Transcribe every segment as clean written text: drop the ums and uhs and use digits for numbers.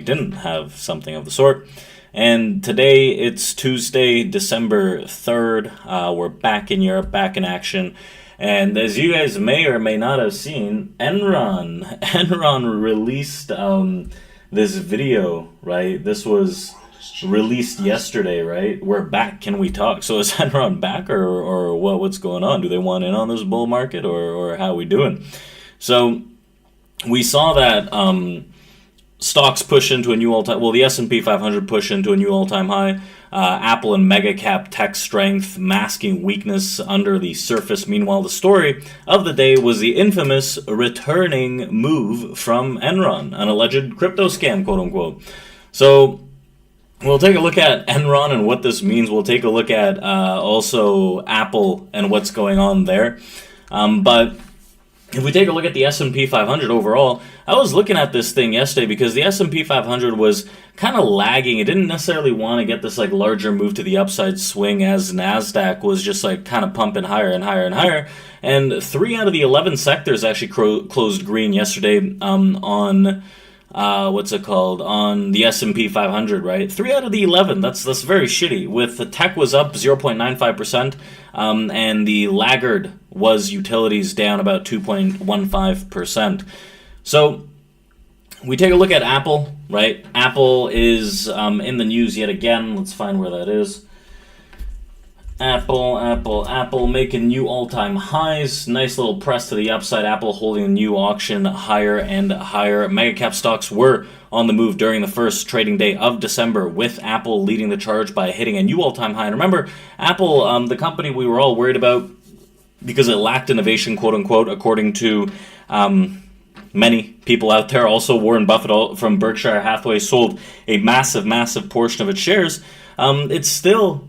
didn't have something of the sort. And today it's Tuesday, December 3rd. We're back in Europe, back in action. And as you guys may or may not have seen, Enron released this video, right? This was released yesterday, right? We're back. Can we talk? So is Enron back, or what's going on? Do they want in on this bull market, or how we doing? So we saw that stocks push into a new all-time, well, the S&P 500 push into a new all-time high. Apple and mega cap tech strength masking weakness under the surface. Meanwhile, the story of the day was the infamous returning move from Enron, an alleged crypto scam, quote unquote. So we'll take a look at Enron and what this means. We'll take a look at also Apple and what's going on there. But if we take a look at the S&P 500 overall, I was looking at this thing yesterday because the S&P 500 was kind of lagging. It didn't necessarily want to get this like larger move to the upside swing as NASDAQ was just like kind of pumping higher and higher and higher. And 3 out of the 11 sectors actually closed green yesterday on on the S&P 500, right? 3 out of the 11. That's very shitty. With the tech was up 0.95%, and the laggard was utilities down about 2.15%. So we take a look at Apple, right? Apple is in the news yet again. Let's find where that is. Apple making new all-time highs. Nice little press to the upside. Apple holding a new auction higher and higher. Mega cap stocks were on the move during the first trading day of December, with Apple leading the charge by hitting a new all-time high. And remember, Apple, the company we were all worried about because it lacked innovation, quote unquote, according to many people out there. Also, Warren Buffett from Berkshire Hathaway sold a massive portion of its shares. It's still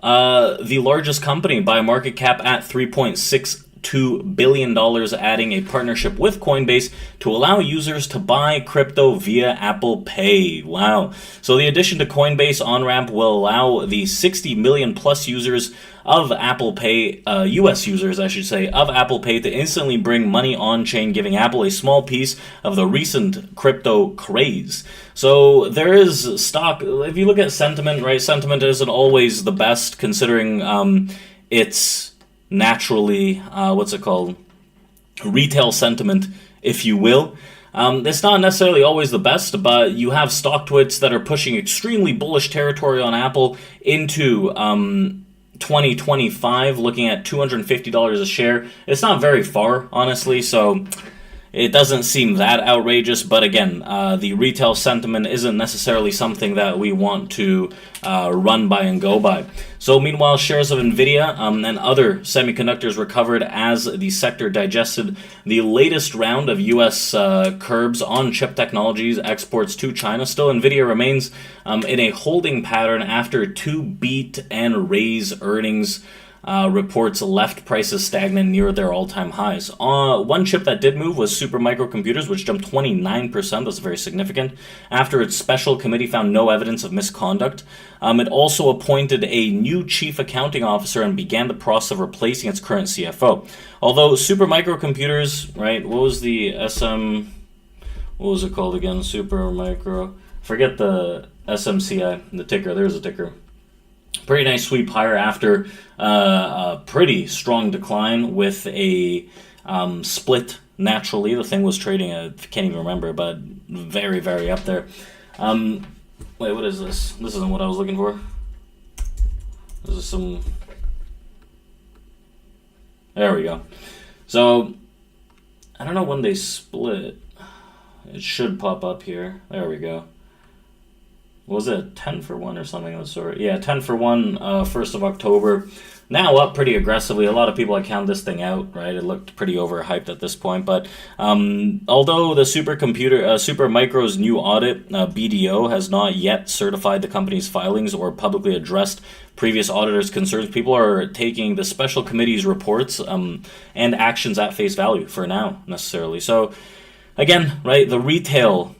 the largest company by market cap at $3.62 billion, adding a partnership with Coinbase to allow users to buy crypto via Apple Pay. Wow. So the addition to Coinbase on-ramp will allow the 60 million plus users of Apple Pay, US users, I should say, of Apple Pay to instantly bring money on-chain, giving Apple a small piece of the recent crypto craze. So there is stock, if you look at sentiment, right, sentiment isn't always the best considering it's naturally, retail sentiment, if you will. It's not necessarily always the best, but you have stock twits that are pushing extremely bullish territory on Apple into 2025, looking at $250 a share. It's not very far, honestly, so it doesn't seem that outrageous, but again, the retail sentiment isn't necessarily something that we want to run by and go by. So meanwhile, shares of Nvidia and other semiconductors recovered as the sector digested the latest round of U.S. curbs on chip technologies exports to China. Still, Nvidia remains in a holding pattern after 2 beat and raise earnings. Reports left prices stagnant near their all-time highs. One chip that did move was Supermicro Computers, which jumped 29%. That's very significant. After its special committee found no evidence of misconduct. It also appointed a new chief accounting officer and began the process of replacing its current CFO. Although Supermicro Computers, right, what was the what was it called again? Supermicro, forget the SMCI, the ticker, there's a ticker. Pretty nice sweep higher after a pretty strong decline with a split naturally. The thing was trading, I can't even remember, but very up there. Wait, what is this? This isn't what I was looking for. This is some... There we go. So, I don't know when they split. It should pop up here. There we go. Was it 10 for 1 or something of the sort? Yeah, 10 for 1, 1st of October. Now up pretty aggressively. A lot of people account this thing out, right? It looked pretty overhyped at this point. But although the Supermicro's new audit, BDO, has not yet certified the company's filings or publicly addressed previous auditors' concerns, people are taking the special committee's reports and actions at face value for now, necessarily. So, again, right, the retail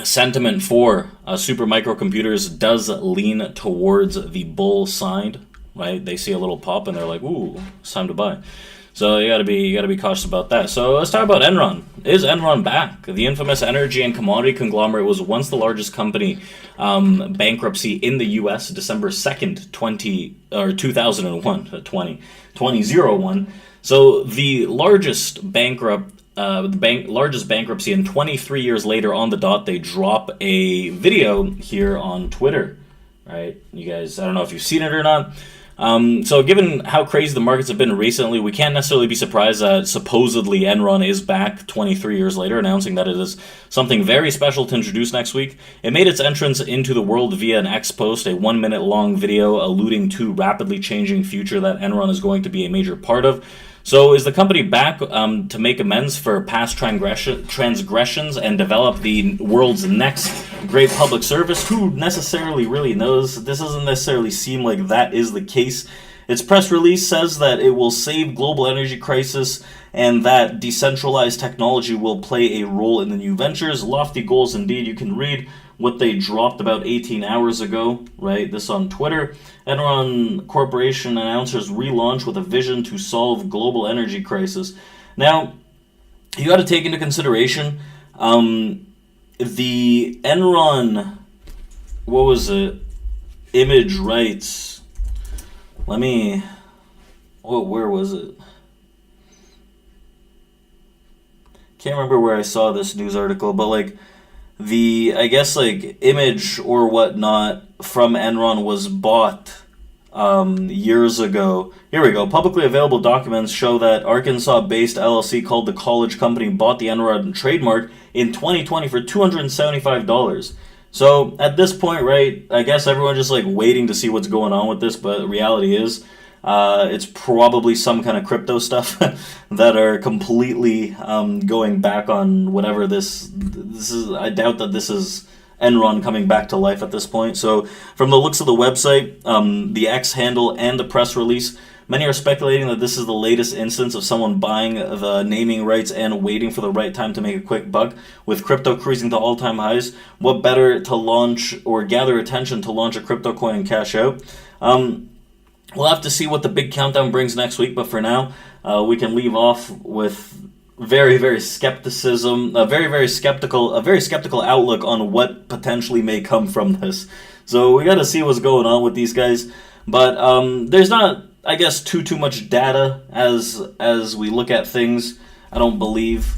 sentiment for Supermicro Computers does lean towards the bull side, right? They see a little pop and they're like, ooh, it's time to buy. So you gotta be cautious about that. So let's talk about Enron. Is Enron back? The infamous energy and commodity conglomerate was once the largest company bankruptcy in the U.S. December 2nd, 2001, 2001. So the largest largest bankruptcy, and 23 years later on the dot, they drop a video here on Twitter. Right, you guys, I don't know if you've seen it or not. So given how crazy the markets have been recently, we can't necessarily be surprised that supposedly Enron is back 23 years later, announcing that it is something very special to introduce next week. It made its entrance into the world via an X post, a 1 minute long video alluding to rapidly changing future that Enron is going to be a major part of. So is the company back to make amends for past transgressions and develop the world's next great public service? Who necessarily really knows? This doesn't necessarily seem like that is the case. Its press release says that it will save global energy crisis and that decentralized technology will play a role in the new ventures. Lofty goals indeed. You can read what they dropped about 18 hours ago, right? This on Twitter. Enron Corporation announcers relaunch with a vision to solve global energy crisis. Now, you got to take into consideration the Enron, what was it? Image rights. Where was it? Can't remember where I saw this news article, but like I guess image or whatnot from Enron was bought years ago. Here we go. Publicly available documents show that Arkansas-based LLC called the College Company bought the Enron trademark in 2020 for $275. So at this point, right, I guess everyone's just waiting to see what's going on with this, but the reality is it's probably some kind of crypto stuff that are completely going back on whatever this is. I doubt that this is Enron coming back to life at this point. So from the looks of the website, the X handle, and the press release, many are speculating that this is the latest instance of someone buying the naming rights and waiting for the right time to make a quick buck. With crypto cruising to all-time highs, what better to launch or gather attention to launch a crypto coin and cash out? We'll have to see what the big countdown brings next week, but for now, we can leave off with very, very skepticism, a very skeptical outlook on what potentially may come from this. So we got to see what's going on with these guys, but there's not, I guess, too much data as we look at things. I don't believe.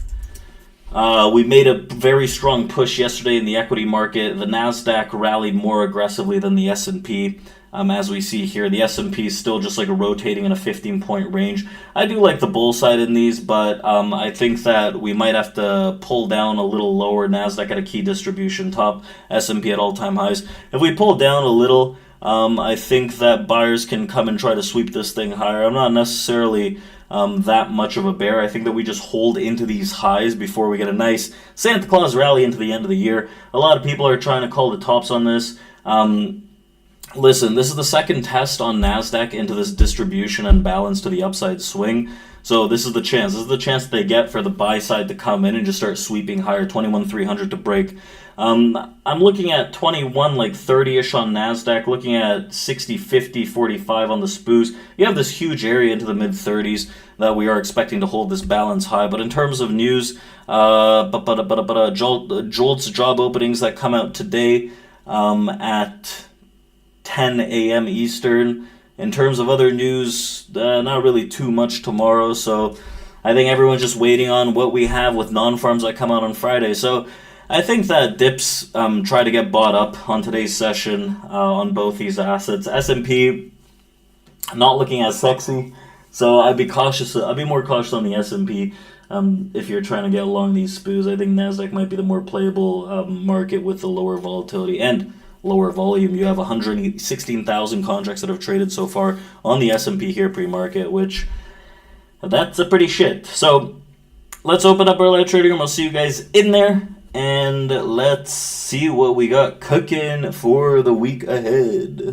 We made a very strong push yesterday in the equity market. The Nasdaq rallied more aggressively than the S&P. As we see here, the S&P is still just rotating in a 15-point range. I do like the bull side in these, but I think that we might have to pull down a little lower. Nasdaq at a key distribution top, S&P at all-time highs. If we pull down a little, I think that buyers can come and try to sweep this thing higher. I'm not necessarily that much of a bear. I think that we just hold into these highs before we get a nice Santa Claus rally into the end of the year. A lot of people are trying to call the tops on this. Listen, this is the second test on NASDAQ into this distribution and balance to the upside swing. So this is the chance. This is the chance they get for the buy side to come in and just start sweeping higher, 21,300 to break. I'm looking at 21, 30-ish on NASDAQ, looking at 60, 50, 45 on the SPOOs. You have this huge area into the mid-30s that we are expecting to hold this balance high. But in terms of news, Jolt's job openings that come out today at 10 a.m. Eastern. In terms of other news, not really too much tomorrow, so I think everyone's just waiting on what we have with non-farms that come out on Friday. So I think that dips try to get bought up on today's session on both these assets. S&P not looking as sexy, so I'd be more cautious on the S&P if you're trying to get along these SPOOs. I think NASDAQ might be the more playable market with the lower volatility and lower volume. You have 116,000 contracts that have traded so far on the S&P here pre-market, which that's a pretty shit. So let's open up our live trading room. I'll see you guys in there, and let's see what we got cooking for the week ahead.